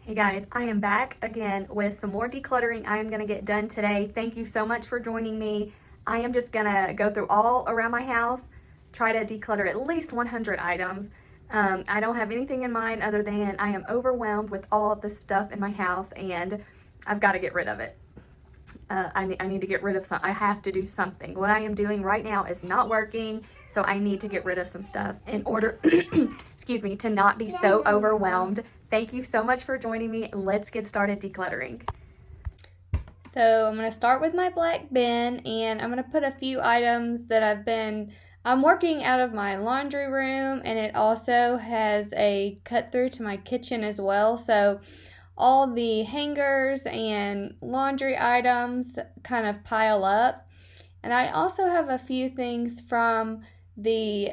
Hey guys, I am back again with some more decluttering I am going to get done today. Thank you so much for joining me. I am just going to go through all around my house, try to declutter at least 100 items. I don't have anything in mind other than I am overwhelmed with all of the stuff in my house and I've got to get rid of it. I need to get rid of some. I have to do something. What I am doing right now is not working, so I need to get rid of some stuff in order, excuse me, to not be so overwhelmed. Thank you so much for joining me. Let's get started decluttering. So I'm going to start with my black bin, and I'm going to put a few items that I'm working out of my laundry room, and it also has a cut through to my kitchen as well. So all the hangers and laundry items kind of pile up. And I also have a few things from the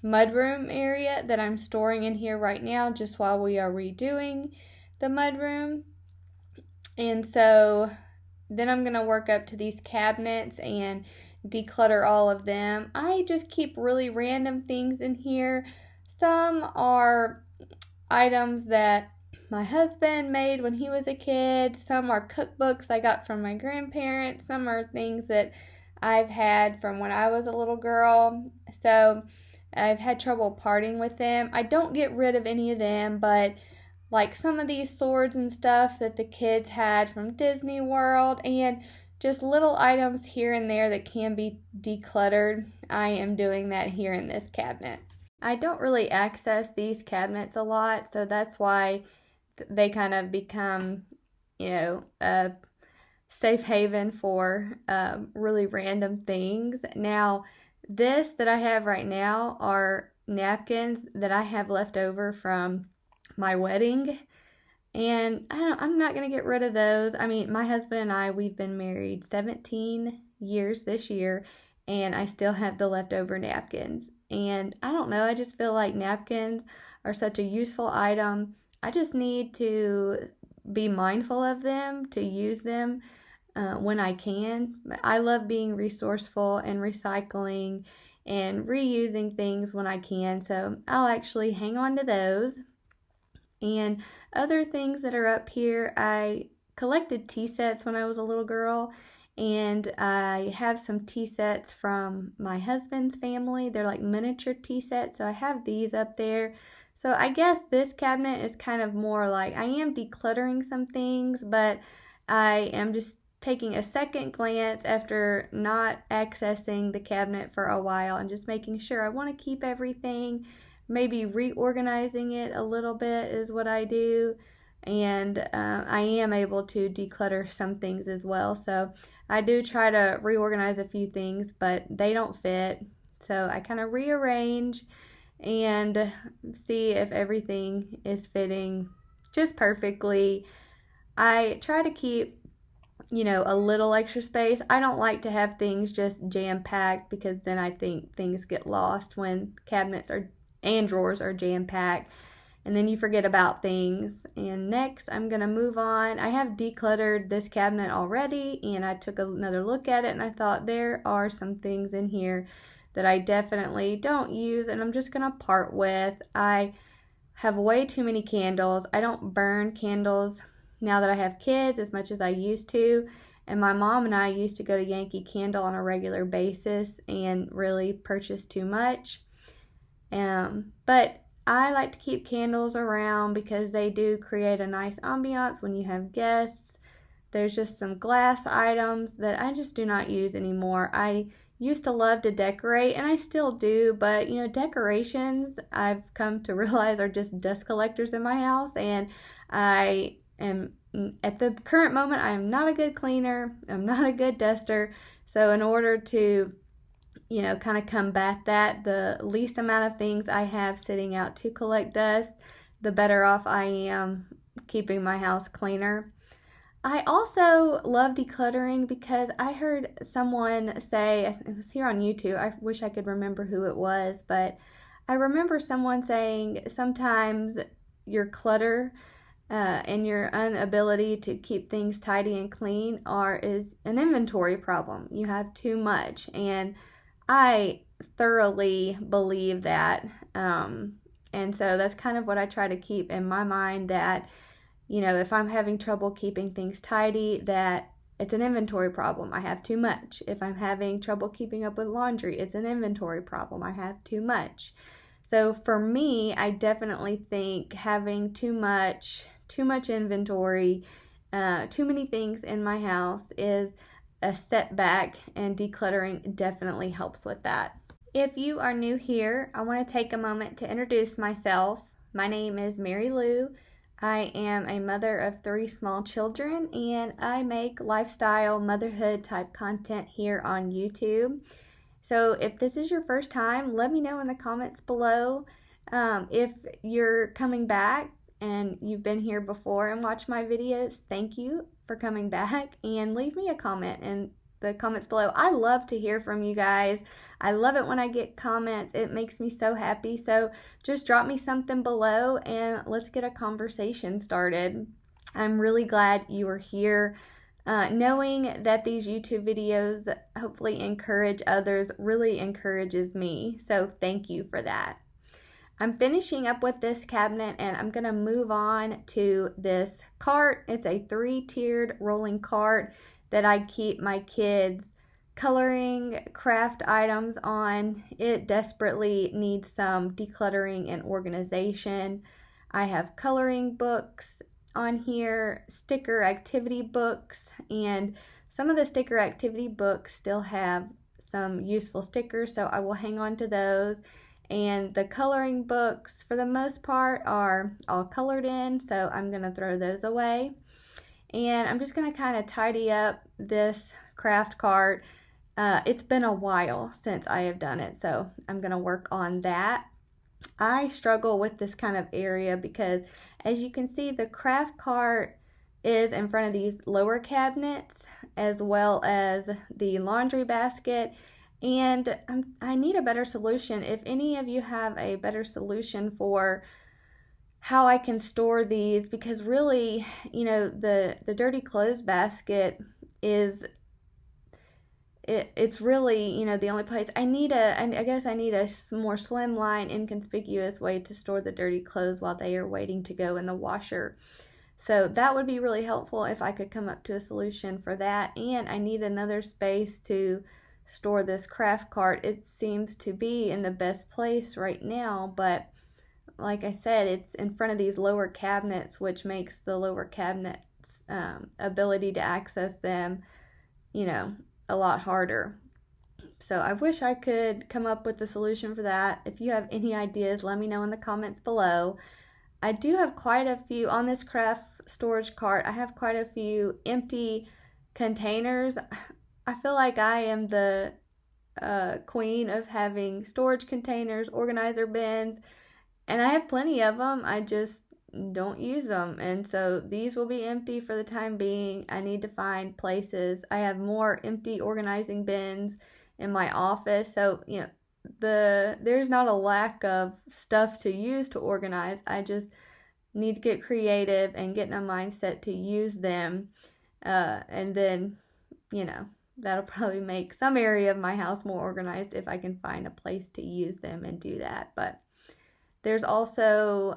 mudroom area that I'm storing in here right now just while we are redoing the mudroom. And so then I'm going to work up to these cabinets and declutter all of them. I just keep really random things in here. Some are items that my husband made when he was a kid. Some are cookbooks I got from my grandparents. Some are things that I've had from when I was a little girl. So I've had trouble parting with them. I don't get rid of any of them, but like some of these swords and stuff that the kids had from Disney World and just little items here and there that can be decluttered. I am doing that here in this cabinet. I don't really access these cabinets a lot, so that's why they kind of become, a safe haven for really random things. Now, this that I have right now are napkins that I have left over from my wedding, and I'm not going to get rid of those. I mean, my husband and I, we've been married 17 years this year, and I still have the leftover napkins. And I don't know, I just feel like napkins are such a useful item. I just need to be mindful of them, to use them when I can. I love being resourceful and recycling and reusing things when I can, so I'll actually hang on to those. And other things that are up here, I collected tea sets when I was a little girl, and I have some tea sets from my husband's family. They're like miniature tea sets, so I have these up there. So I guess this cabinet is kind of more like I am decluttering some things, but I am just taking a second glance after not accessing the cabinet for a while and just making sure I want to keep everything. Maybe reorganizing it a little bit is what I do. And I am able to declutter some things as well. So I do try to reorganize a few things, but they don't fit. So I kind of rearrange and see if everything is fitting just perfectly. I try to keep, a little extra space. I don't like to have things just jam-packed because then I think things get lost when cabinets and drawers are jam-packed, and then you forget about things. And next I'm gonna move on. I have decluttered this cabinet already, and I took another look at it and I thought there are some things in here that I definitely don't use and I'm just gonna part with. I have way too many candles. I don't burn candles now that I have kids as much as I used to, and my mom and I used to go to Yankee Candle on a regular basis and really purchase too much. But I like to keep candles around because they do create a nice ambiance when you have guests. There's just some glass items that I just do not use anymore. I used to love to decorate, and I still do, but decorations I've come to realize are just dust collectors in my house, and I am, at the current moment, I am not a good cleaner. I'm not a good duster. So in order to kind of combat that, the least amount of things I have sitting out to collect dust, the better off I am keeping my house cleaner. I also love decluttering because I heard someone say, it was here on YouTube, I wish I could remember who it was, but I remember someone saying sometimes your clutter and your inability to keep things tidy and clean is an inventory problem. You have too much, and I thoroughly believe that. And so that's kind of what I try to keep in my mind, that you know, if I'm having trouble keeping things tidy, that it's an inventory problem. I have too much. If I'm having trouble keeping up with laundry, it's an inventory problem. I have too much. So for me, I definitely think having too much inventory, too many things in my house is a setback, and decluttering definitely helps with that. If you are new here, I want to take a moment to introduce myself. My name is Mary Lou. I am a mother of 3 small children, and I make lifestyle motherhood type content here on YouTube. So if this is your first time, let me know in the comments below. If you're coming back and you've been here before and watched my videos, thank you for coming back, and leave me a comment in the comments below. I love to hear from you guys. I love it when I get comments. It makes me so happy. So just drop me something below and let's get a conversation started. I'm really glad you are here. Knowing that these YouTube videos hopefully encourage others really encourages me. So thank you for that. I'm finishing up with this cabinet, and I'm going to move on to this cart. It's a 3-tiered rolling cart that I keep my kids' coloring craft items on. It desperately needs some decluttering and organization. I have coloring books on here, sticker activity books, and some of the sticker activity books still have some useful stickers, so I will hang on to those. And the coloring books, for the most part, are all colored in, so I'm going to throw those away. And I'm just going to kind of tidy up this craft cart. It's been a while since I have done it, so I'm going to work on that. I struggle with this kind of area because, as you can see, the craft cart is in front of these lower cabinets as well as the laundry basket. And I need a better solution. If any of you have a better solution for how I can store these, because really, you know, the dirty clothes basket is, it's really, you know, the only place. I guess I need a more slimline, inconspicuous way to store the dirty clothes while they are waiting to go in the washer. So that would be really helpful if I could come up to a solution for that. And I need another space to store this craft cart. It seems to be in the best place right now, but like I said, it's in front of these lower cabinets, which makes the lower cabinets ability to access them, you know, a lot harder. So I wish I could come up with a solution for that. If you have any ideas, let me know in the comments below. I do have quite a few on this craft storage cart. I have quite a few empty containers. I feel like I am the queen of having storage containers, organizer bins, and I have plenty of them. I just don't use them, and so these will be empty for the time being. I need to find places. I have more empty organizing bins in my office, so you know, there's not a lack of stuff to use to organize. I just need to get creative and get in a mindset to use them, and then, you know, that'll probably make some area of my house more organized if I can find a place to use them and do that. But there's also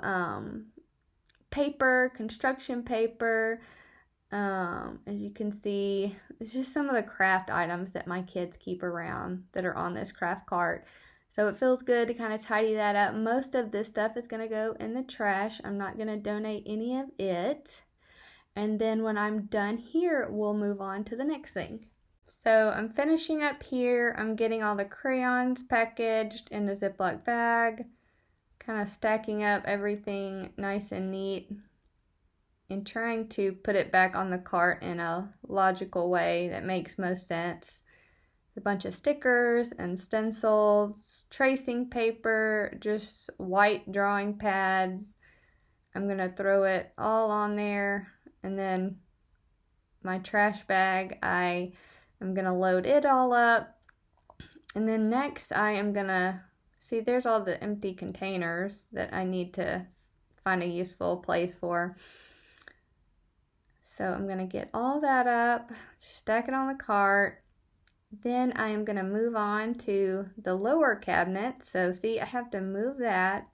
paper, construction paper. As you can see, it's just some of the craft items that my kids keep around that are on this craft cart. So it feels good to kind of tidy that up. Most of this stuff is going to go in the trash. I'm not going to donate any of it. And then when I'm done here, we'll move on to the next thing. So I'm finishing up here. I'm getting all the crayons packaged in a Ziploc bag, kind of stacking up everything nice and neat and trying to put it back on the cart in a logical way that makes most sense. A bunch of stickers and stencils, tracing paper, just white drawing pads. I'm going to throw it all on there, and then my trash bag, I am going to load it all up. And then next I am going to see, there's all the empty containers that I need to find a useful place for. So I'm going to get all that up, stack it on the cart. Then I am going to move on to the lower cabinet. So see, I have to move that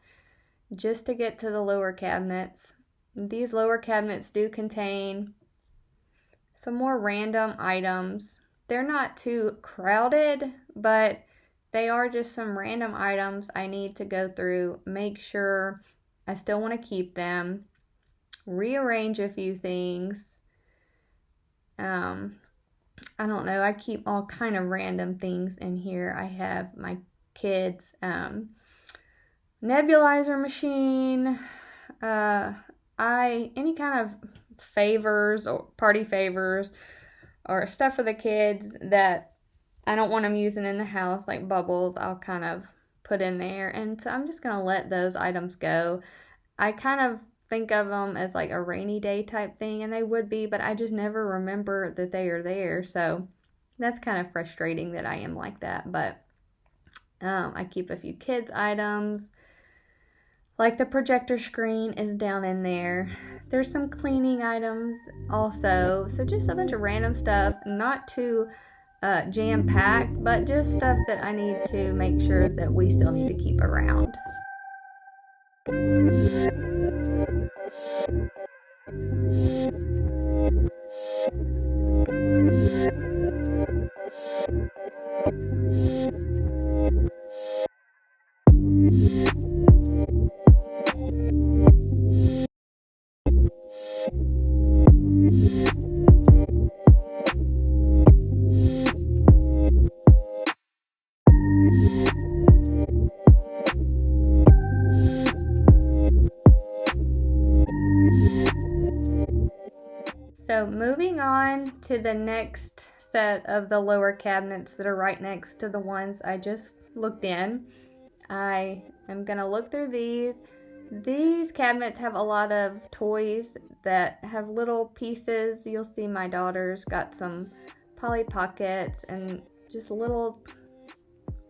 just to get to the lower cabinets. these lower cabinets do contain some more random items. They're not too crowded, but they are just some random items I need to go through, make sure I still want to keep them, rearrange a few things. I don't know, I keep all kind of random things in here. I have my kids' nebulizer machine, any kind of favors or party favors or stuff for the kids that I don't want them using in the house, like bubbles, I'll kind of put in there. And so I'm just going to let those items go. I kind of think of them as like a rainy day type thing, and they would be, but I just never remember that they are there. So that's kind of frustrating that I am like that. But I keep a few kids items, like the projector screen is down in there. There's some cleaning items also, so just a bunch of random stuff, not too jam-packed, but just stuff that I need to make sure that we still need to keep around. So moving on to the next set of the lower cabinets that are right next to the ones I just looked in. I am going to look through these. These cabinets have a lot of toys that have little pieces. You'll see my daughter's got some Polly Pockets and just little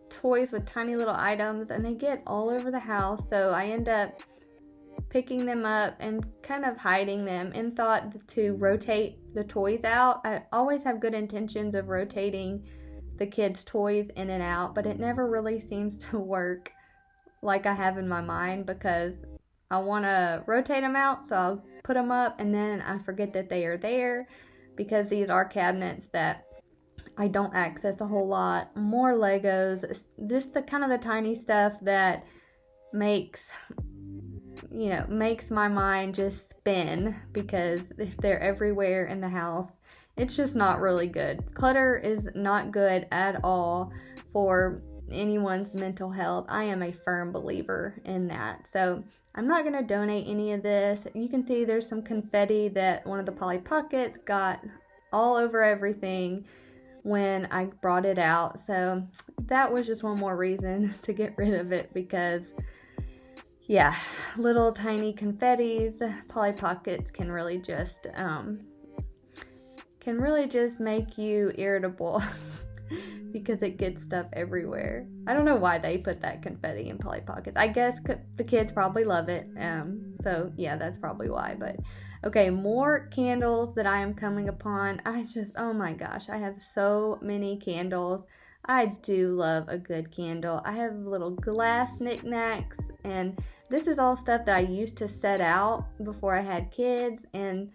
toys with tiny little items, and they get all over the house, so I end up picking them up and kind of hiding them in thought to rotate the toys out. I always have good intentions of rotating the kids' toys in and out, but it never really seems to work like I have in my mind, because I want to rotate them out, so I'll put them up and then I forget that they are there, because these are cabinets that I don't access a whole lot. More Legos, just the kind of the tiny stuff that makes my mind just spin, because if they're everywhere in the house, it's just not really good. Clutter is not good at all for anyone's mental health. I am a firm believer in that. So I'm not going to donate any of this. You can see there's some confetti that one of the Polly Pockets got all over everything when I brought it out. So that was just one more reason to get rid of it, because yeah, little tiny confettis, Polly Pockets can really just make you irritable because it gets stuff everywhere. I don't know why they put that confetti in Polly Pockets. I guess the kids probably love it. So yeah, that's probably why. But okay, more candles that I am coming upon. Oh my gosh, I have so many candles. I do love a good candle. I have little glass knickknacks, and this is all stuff that I used to set out before I had kids, and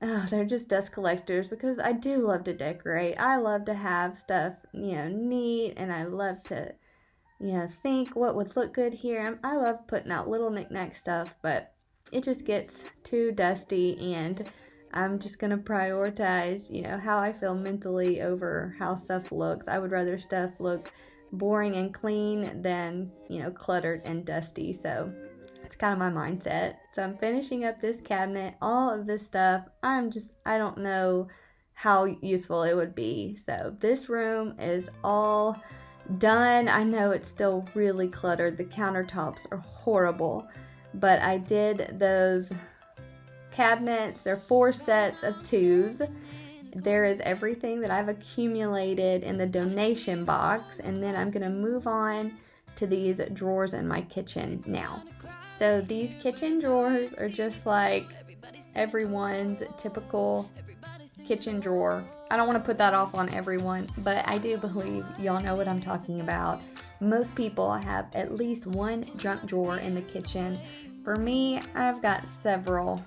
they're just dust collectors, because I do love to decorate. I love to have stuff, neat, and I love to, think what would look good here. I love putting out little knickknack stuff, but it just gets too dusty, and I'm just going to prioritize, how I feel mentally over how stuff looks. I would rather stuff look boring and clean than, cluttered and dusty. So it's kind of my mindset. So I'm finishing up this cabinet, all of this stuff. I don't know how useful it would be. So this room is all done. I know it's still really cluttered. The countertops are horrible, but I did those cabinets. They're 4 sets of 2s. There is everything that I've accumulated in the donation box, and then I'm going to move on to these drawers in my kitchen now. So these kitchen drawers are just like everyone's typical kitchen drawer. I don't want to put that off on everyone, but I do believe y'all know what I'm talking about. Most people have at least one junk drawer in the kitchen. For me, I've got several,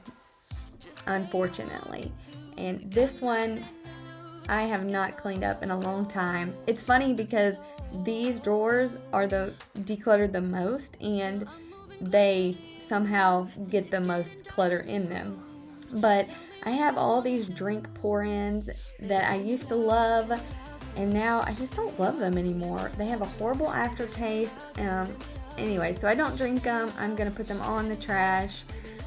unfortunately. And this one I have not cleaned up in a long time. It's funny because these drawers are the decluttered the most, and they somehow get the most clutter in them. But I have all these drink pour-ins that I used to love, and now I just don't love them anymore. They have a horrible aftertaste. Anyway, so I don't drink them. I'm going to put them all in the trash,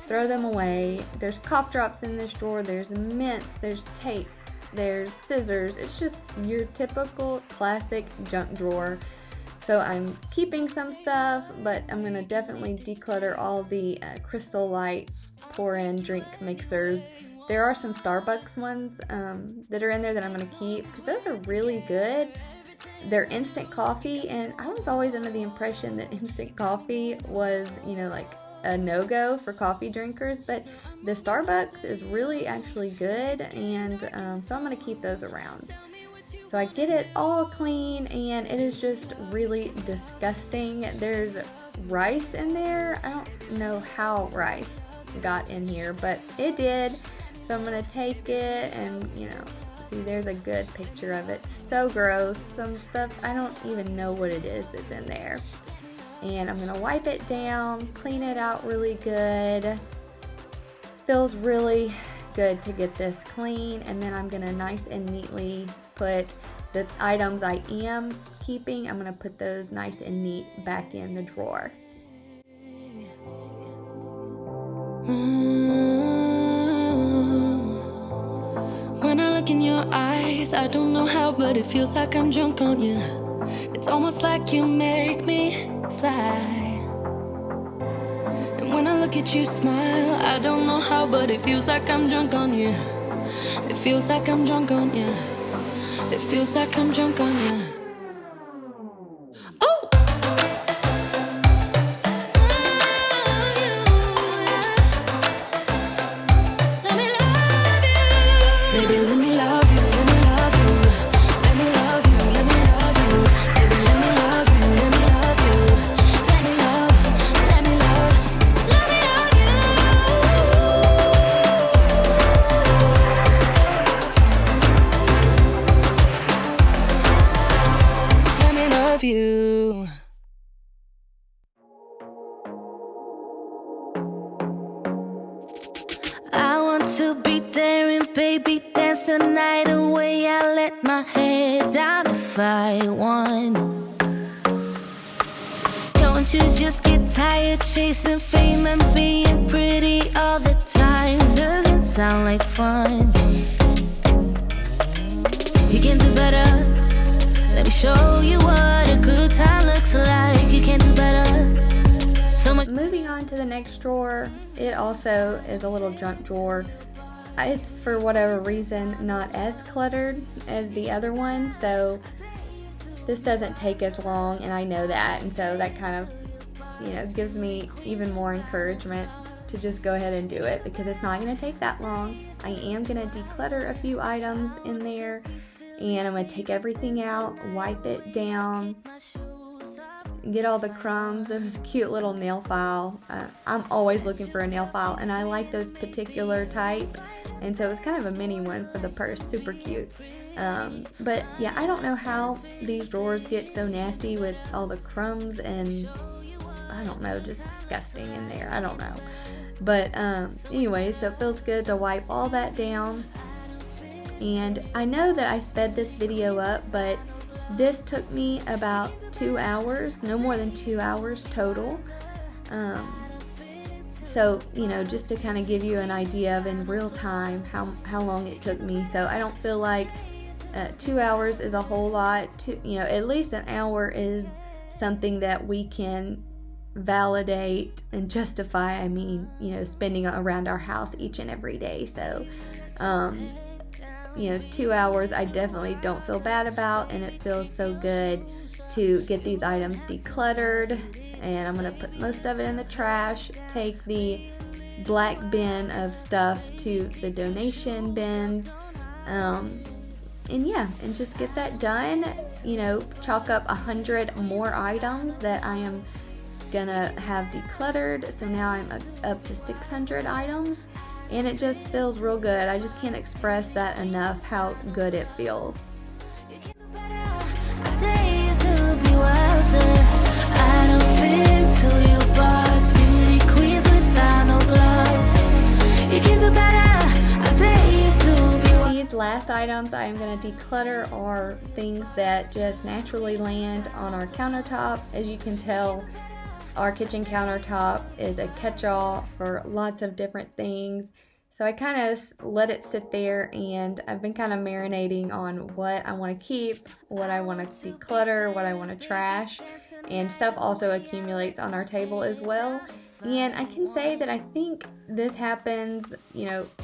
throw them away. There's cough drops in this drawer. There's mints. There's tape. There's scissors. It's just your typical classic junk drawer. So I'm keeping some stuff, but I'm going to definitely declutter all the Crystal Light pour-in drink mixers. There are some Starbucks ones that are in there that I'm going to keep because those are really good. They're instant coffee, and I was always under the impression that instant coffee was, like a no-go for coffee drinkers, but the Starbucks is really actually good, and so I'm going to keep those around. So I get it all clean, and it is just really disgusting. There's rice in there. I don't know how rice got in here, but it did. So I'm going to take it and, see, there's a good picture of it. So gross. Some stuff, I don't even know what it is that's in there. And I'm going to wipe it down, clean it out really good. Feels really good to get this clean. And then I'm going to nice and neatly put the items I am keeping. I'm going to put those nice and neat back in the drawer. When I look in your eyes, I don't know how, but it feels like I'm drunk on you. It's almost like you make me fly. And when I look at you smile, I don't know how, but it feels like I'm drunk on you. It feels like I'm drunk on you. It feels like I'm drunk on you. You. I want to be there and baby dance the night away. I let my head down if I want. Don't you just get tired chasing fame and being pretty all the time? Doesn't sound like fun. You can do better. Let me show you what a good time looks like. You can't do better. So much. Moving on to the next drawer, it also is a little junk drawer. It's, for whatever reason, not as cluttered as the other one, so this doesn't take as long, and I know that, and so that kind of, gives me even more encouragement to just go ahead and do it, because it's not going to take that long. I am going to declutter a few items in there, and I'm going to take everything out, wipe it down, get all the crumbs. There was a cute little nail file. I'm always looking for a nail file, and I like those particular type, and so it's kind of a mini one for the purse. Super cute. But yeah, I don't know how these drawers get so nasty with all the crumbs and, I don't know, just disgusting in there. I don't know. But anyway, so it feels good to wipe all that down. And I know that I sped this video up, but this took me about 2 hours, no more than 2 hours total. So, just to kind of give you an idea of in real time how long it took me. So I don't feel like 2 hours is a whole lot. At least an hour is something that we can validate and justify. Spending around our house each and every day. So, 2 hours I definitely don't feel bad about, and it feels so good to get these items decluttered. And I'm going to put most of it in the trash, take the black bin of stuff to the donation bins, and just get that done. Chalk up 100 more items that I am gonna have decluttered. So now I'm up to 600 items, and it just feels real good. I just can't express that enough, how good it feels. These last items I am going to declutter are things that just naturally land on our countertop. As you can tell, our kitchen countertop is a catch-all for lots of different things. So I kind of let it sit there, and I've been kind of marinating on what I want to keep, what I want to declutter, what I want to trash, and stuff also accumulates on our table as well. And I can say that I think this happens,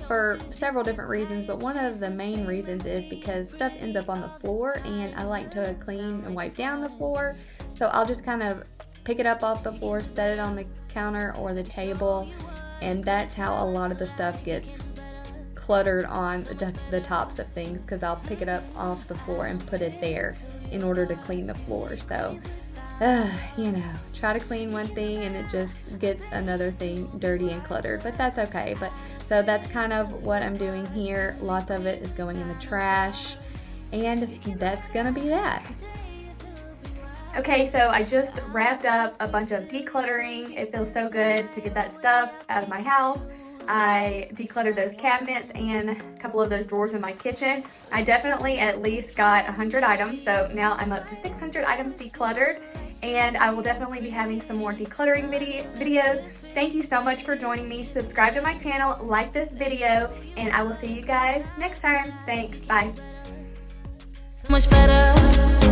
for several different reasons, but one of the main reasons is because stuff ends up on the floor, and I like to clean and wipe down the floor. So I'll just kind of pick it up off the floor, set it on the counter or the table, and that's how a lot of the stuff gets cluttered on the tops of things, because I'll pick it up off the floor and put it there in order to clean the floor. So, try to clean one thing and it just gets another thing dirty and cluttered, but that's okay. So that's kind of what I'm doing here. Lots of it is going in the trash, and that's gonna be that. Okay, so I just wrapped up a bunch of decluttering. It feels so good to get that stuff out of my house. I decluttered those cabinets and a couple of those drawers in my kitchen. I definitely at least got 100 items, so now I'm up to 600 items decluttered, and I will definitely be having some more decluttering videos. Thank you so much for joining me. Subscribe to my channel, like this video, and I will see you guys next time. Thanks, bye. So much better.